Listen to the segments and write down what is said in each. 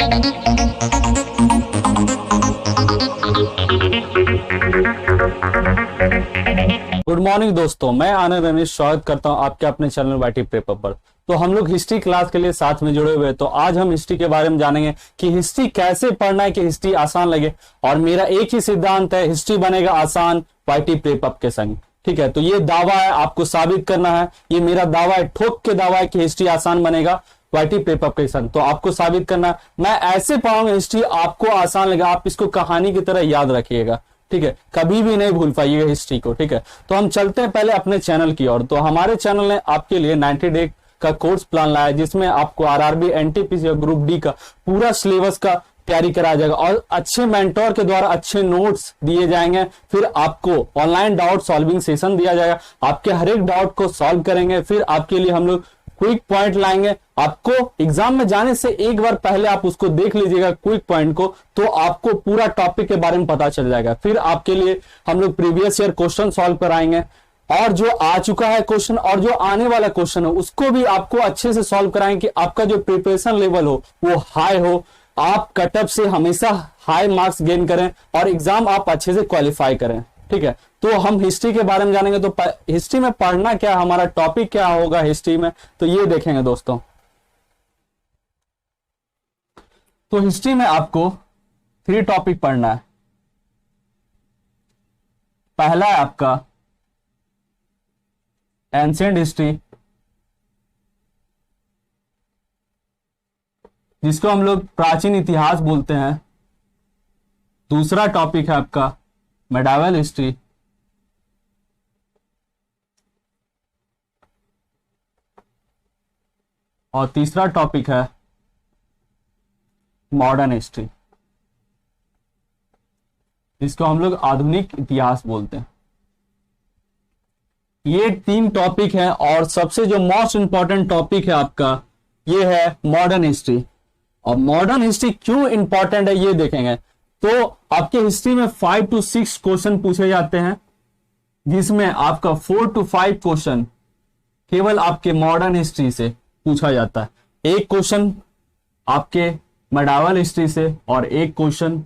Good morning दोस्तों, मैं आनंद रमेश स्वागत करता हूं आपके अपने चैनल वाईटी पेपर पर। तो हम लोग हिस्ट्री क्लास के लिए साथ में जुड़े हुए हैं। तो आज हम हिस्ट्री के बारे में जानेंगे कि हिस्ट्री कैसे पढ़ना है कि हिस्ट्री आसान लगे। और मेरा एक ही सिद्धांत है, हिस्ट्री बनेगा आसान वाईटी पेपर के संग। ठीक है, तो ये दावा है, आपको साबित करना है। ये मेरा दावा है, ठोक के दावा है कि हिस्ट्री आसान बनेगा वाईटी पेपर के संग। तो आपको साबित करना है। मैं ऐसे पढ़ाऊंगा हिस्ट्री, आपको आसान लगेगा। आप इसको कहानी की तरह याद रखिएगा। ठीक है, कभी भी नहीं भूल पाइएगा हिस्ट्री को। ठीक है, तो हम चलते हैं पहले अपने चैनल की ओर। तो हमारे चैनल ने आपके लिए 90 डे का कोर्स प्लान लाया है, जिसमें आपको आरआरबी, एनटीपीसी और ग्रुप डी का पूरा सिलेबस का तैयारी कराया जाएगा और अच्छे मेंटोर के द्वारा अच्छे नोट्स दिए जाएंगे। फिर आपको ऑनलाइन डाउट सॉल्विंग सेशन दिया जाएगा, आपके हर एक डाउट को सॉल्व करेंगे। फिर आपके लिए हम लोग क्विक पॉइंट लाएंगे। आपको एग्जाम में जाने से एक बार पहले आप उसको देख लीजिएगा क्विक पॉइंट को, तो आपको पूरा टॉपिक के बारे में पता चल जाएगा। फिर आपके लिए हम लोग प्रीवियस ईयर क्वेश्चन सॉल्व कराएंगे, और जो आ चुका है क्वेश्चन और जो आने वाला क्वेश्चन है उसको भी आपको अच्छे से सॉल्व कराएंगे कि आपका जो प्रिपरेशन लेवल हो वो हाई हो, आप कटअप से हमेशा हाई मार्क्स गेन करें और एग्जाम आप अच्छे से क्वालिफाई करें। ठीक है, तो हम हिस्ट्री के बारे में जानेंगे। तो हिस्ट्री में पढ़ना क्या, हमारा टॉपिक क्या होगा हिस्ट्री में, तो ये देखेंगे दोस्तों। तो हिस्ट्री में आपको 3 टॉपिक पढ़ना है। पहला है आपका एंशिएंट हिस्ट्री, जिसको हम लोग प्राचीन इतिहास बोलते हैं। दूसरा टॉपिक है आपका मेडावल हिस्ट्री, और तीसरा टॉपिक है मॉडर्न हिस्ट्री, जिसको हम लोग आधुनिक इतिहास बोलते हैं। ये 3 टॉपिक है, और सबसे जो मोस्ट इंपॉर्टेंट टॉपिक है आपका ये है मॉडर्न हिस्ट्री। और मॉडर्न हिस्ट्री क्यों इंपॉर्टेंट है ये देखेंगे। तो आपके हिस्ट्री में 5 to 6 क्वेश्चन पूछे जाते हैं, जिसमें आपका 4 to 5 क्वेश्चन केवल आपके मॉडर्न हिस्ट्री से पूछा जाता है। एक क्वेश्चन आपके मेडावल हिस्ट्री से और एक क्वेश्चन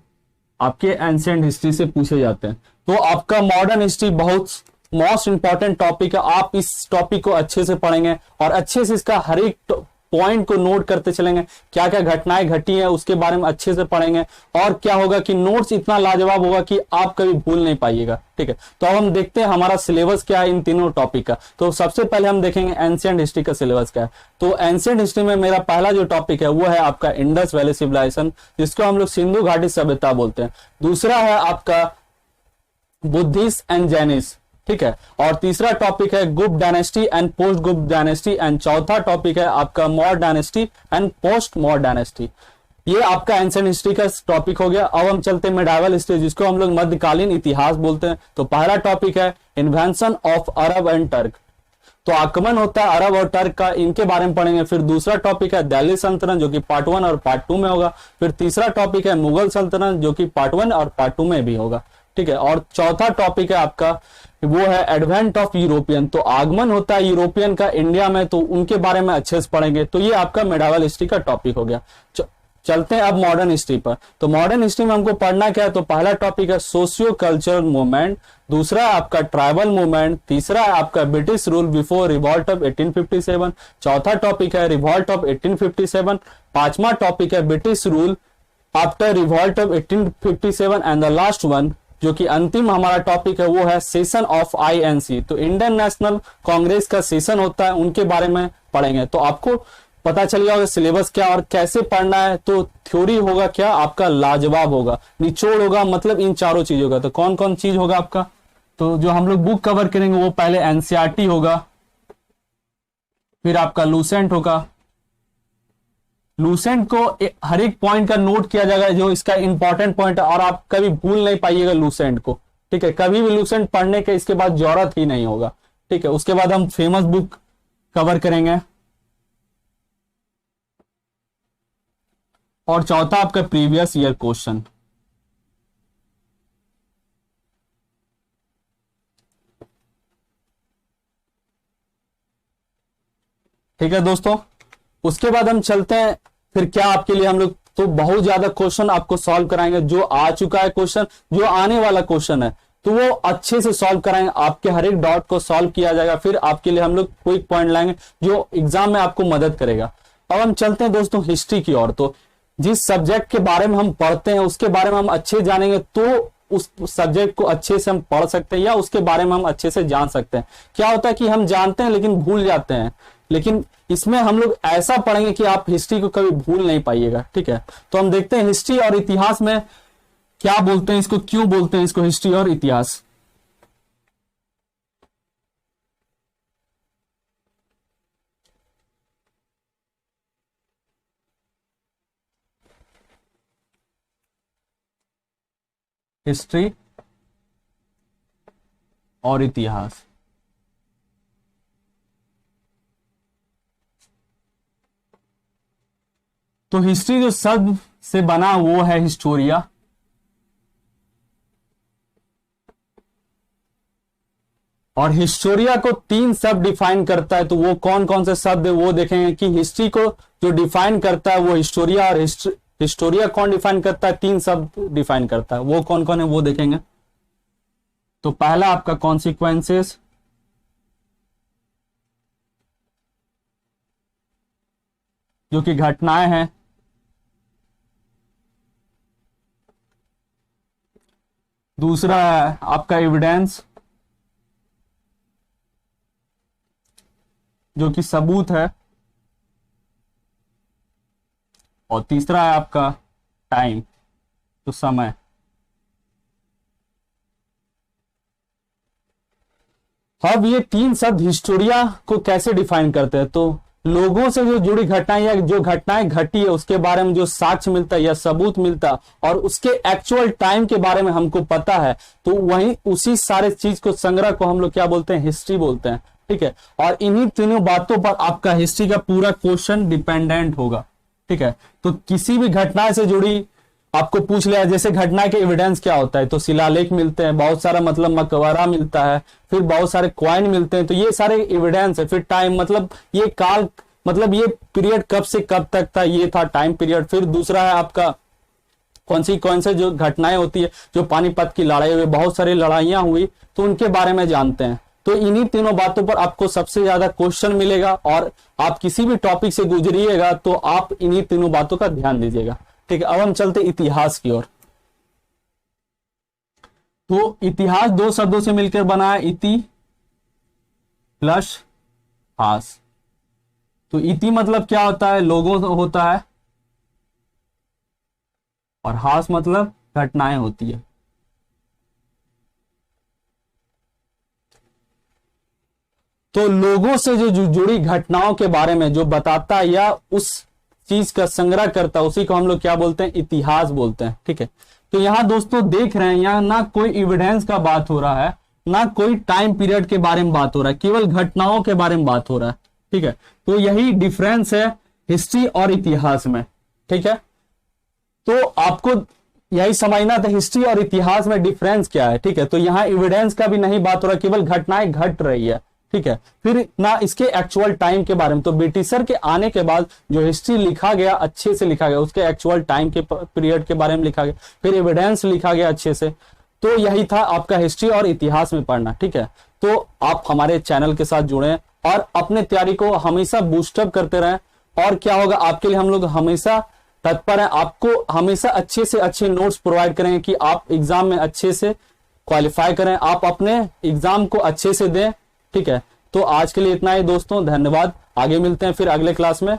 आपके एंशिएंट हिस्ट्री से पूछे जाते हैं। तो आपका मॉडर्न हिस्ट्री बहुत मोस्ट इंपॉर्टेंट टॉपिक है। आप इस टॉपिक को अच्छे से पढ़ेंगे और अच्छे से इसका हर एक पॉइंट को नोट करते चलेंगे, क्या क्या घटनाएं घटी है उसके बारे में अच्छे से पढ़ेंगे। और क्या होगा कि नोट्स इतना लाजवाब होगा कि आप कभी भूल नहीं पाइएगा। ठीक है, तो अब हम देखते हैं हमारा सिलेबस क्या है इन तीनों टॉपिक का। तो सबसे पहले हम देखेंगे एंशिएंट हिस्ट्री का सिलेबस क्या है। तो एंशिएंट हिस्ट्री में मेरा पहला जो टॉपिक है वो है आपका इंडस वैली सिविलाइजेशन, जिसको हम लोग सिंधु घाटी सभ्यता बोलते हैं। दूसरा है आपका बुद्धिस्ट एंड जैनिस्ट। ठीक है, और तीसरा टॉपिक है गुप्त डायनेस्टी एंड पोस्ट गुप्त डायनेस्टी, एंड चौथा टॉपिक है आपका Maurya dynasty and post Maurya dynasty. ये आपका एंशिएंट हिस्ट्री का टॉपिक हो गया। अब हम चलते हैं मेडावल हिस्ट्री, जिसको हम लोग मध्यकालीन इतिहास बोलते हैं। तो पहला टॉपिक है invention of Arab and Turk. तो आक्रमण होता है अरब और टर्क का, इनके बारे में पढ़ेंगे। फिर दूसरा टॉपिक है दिल्ली सल्तनत, जो कि पार्ट 1 और पार्ट 2 में होगा। फिर तीसरा टॉपिक है मुगल सल्तनत, जो कि पार्ट 1 और पार्ट 2 में भी होगा। ठीक है, और चौथा टॉपिक है आपका वो है एडवेंट ऑफ यूरोपियन। तो आगमन होता है यूरोपियन का इंडिया में, तो उनके बारे में अच्छे से पढ़ेंगे। तो ये आपका मेडावल हिस्ट्री का टॉपिक हो गया। चलते हैं अब मॉडर्न हिस्ट्री पर। तो मॉडर्न हिस्ट्री में हमको पढ़ना क्या है। तो पहला टॉपिक है सोशियो कल्चरल मूवमेंट, दूसरा है आपका ट्राइबल मूवमेंट, तीसरा है आपका British rule before revolt of 1857, चौथा टॉपिक है रिवॉल्ट ऑफ 1857, पांचवा टॉपिक है British rule after revolt of 1857, and the last one जो कि अंतिम हमारा टॉपिक है वो है सेशन ऑफ आईएनसी। तो इंडियन नेशनल कांग्रेस का सेशन होता है, उनके बारे में पढ़ेंगे। तो आपको पता चल गया होगा सिलेबस क्या और कैसे पढ़ना है। तो थ्योरी होगा क्या आपका लाजवाब होगा, निचोड़ होगा, मतलब इन चारों चीजों का। तो कौन कौन चीज होगा आपका, तो जो हम लोग बुक कवर करेंगे वो पहले एनसीईआरटी होगा, फिर आपका लूसेंट होगा। लूसेंट को हर एक पॉइंट का नोट किया जाएगा, जो इसका इंपॉर्टेंट पॉइंट है, और आप कभी भूल नहीं पाइएगा लूसेंट को। ठीक है, कभी भी लूसेंट पढ़ने के इसके बाद जरूरत ही नहीं होगा। ठीक है, उसके बाद हम फेमस बुक कवर करेंगे, और चौथा आपका प्रीवियस ईयर क्वेश्चन। ठीक है दोस्तों, उसके बाद हम चलते हैं फिर क्या आपके लिए हम लोग तो बहुत ज्यादा क्वेश्चन आपको सॉल्व कराएंगे, जो आ चुका है क्वेश्चन, जो आने वाला क्वेश्चन है तो वो अच्छे से सॉल्व कराएंगे, आपके हर एक डाउट को सॉल्व किया जाएगा, फिर आपके लिए हम लोग क्विक पॉइंट लाएंगे जो एग्जाम में आपको मदद करेगा। अब हम चलते हैं दोस्तों हिस्ट्री की ओर। तो जिस सब्जेक्ट के बारे में हम पढ़ते हैं उसके बारे में हम अच्छे जानेंगे तो उस सब्जेक्ट को अच्छे से हम पढ़ सकते हैं या उसके बारे में हम अच्छे से जान सकते हैं। क्या होता है कि हम जानते हैं लेकिन भूल जाते हैं, लेकिन इसमें हम लोग ऐसा पढ़ेंगे कि आप हिस्ट्री को कभी भूल नहीं पाइएगा, ठीक है। तो हम देखते हैं हिस्ट्री और इतिहास में क्या बोलते हैं, इसको क्यों बोलते हैं इसको हिस्ट्री और इतिहास। हिस्ट्री और इतिहास, तो हिस्ट्री जो शब्द से बना वो है हिस्टोरिया, और हिस्टोरिया को 3 शब्द डिफाइन करता है। तो वो कौन कौन से शब्द है वो देखेंगे कि हिस्ट्री को जो डिफाइन करता है वो हिस्टोरिया, और हिस्टोरिया कौन डिफाइन करता है, 3 शब्द डिफाइन करता है, वो कौन कौन है वो देखेंगे। तो पहला आपका कॉन्सिक्वेंसेस, जो कि घटनाएं हैं। दूसरा है आपका एविडेंस, जो कि सबूत है। और तीसरा है आपका टाइम, तो समय। अब ये 3 शब्द हिस्टोरिया को कैसे डिफाइन करते हैं, तो लोगों से जो जुड़ी घटनाएं या जो घटनाएं घटी है उसके बारे में जो साक्ष्य मिलता है या सबूत मिलता है और उसके एक्चुअल टाइम के बारे में हमको पता है, तो वही उसी सारे चीज को संग्रह को हम लोग क्या बोलते हैं, हिस्ट्री बोलते हैं, ठीक है। और इन्हीं तीनों बातों पर आपका हिस्ट्री का पूरा क्वेश्चन डिपेंडेंट होगा, ठीक है। तो किसी भी घटना से जुड़ी आपको पूछ लिया, जैसे घटना के एविडेंस क्या होता है, तो शिलालेख मिलते हैं, बहुत सारा मतलब मकबरा मिलता है, फिर बहुत सारे कॉइन मिलते हैं, तो ये सारे एविडेंस है। फिर टाइम मतलब ये काल, मतलब ये पीरियड कब से कब तक था, ये था टाइम पीरियड। फिर दूसरा है आपका कॉन्सिक्वेंस, जो घटनाएं होती है, जो पानीपत की लड़ाई हुई, बहुत सारी लड़ाइयां हुई, तो उनके बारे में जानते हैं। तो इन्हीं तीनों बातों पर आपको सबसे ज्यादा क्वेश्चन मिलेगा, और आप किसी भी टॉपिक से गुजरिएगा तो आप इन्हीं तीनों बातों का ध्यान दीजिएगा, ठीक है। अब हम चलते इतिहास की ओर। तो इतिहास 2 शब्दों से मिलकर बना है, इति प्लस हास। तो इति मतलब क्या होता है, लोगों होता है, और हास मतलब घटनाएं होती है। तो लोगों से जो जुड़ी घटनाओं के बारे में जो बताता है या उस चीज का संग्रह करता है, उसी को हम लोग क्या बोलते हैं, इतिहास बोलते हैं, ठीक है। तो यहां दोस्तों देख रहे हैं, यहां ना कोई एविडेंस का बात हो रहा है, ना कोई टाइम पीरियड के बारे में बात हो रहा है, केवल घटनाओं के बारे में बात हो रहा है, ठीक है। तो यही डिफरेंस है हिस्ट्री और इतिहास में, ठीक है। तो आपको यही समझना था हिस्ट्री और इतिहास में डिफरेंस क्या है, ठीक है। तो यहाँ एविडेंस का भी नहीं बात हो रहा, केवल घटनाएं घट रही है, ठीक है। फिर ना इसके एक्चुअल टाइम के बारे में, तो ब्रिटिशर के आने के बाद जो हिस्ट्री लिखा गया अच्छे से लिखा गया, उसके एक्चुअल टाइम के पीरियड के बारे में लिखा गया, फिर एविडेंस लिखा गया अच्छे से। तो यही था आपका हिस्ट्री और इतिहास में पढ़ना, ठीक है। तो आप हमारे चैनल के साथ जुड़े और अपने तैयारी को हमेशा बूस्टअप करते रहें, और क्या होगा आपके लिए हम लोग हमेशा तत्पर हैं, आपको हमेशा अच्छे से अच्छे नोट्स प्रोवाइड करेंगे कि आप एग्जाम में अच्छे से क्वालिफाई करें, आप अपने एग्जाम को अच्छे से दें, ठीक है। तो आज के लिए इतना ही दोस्तों, धन्यवाद। आगे मिलते हैं फिर अगले क्लास में।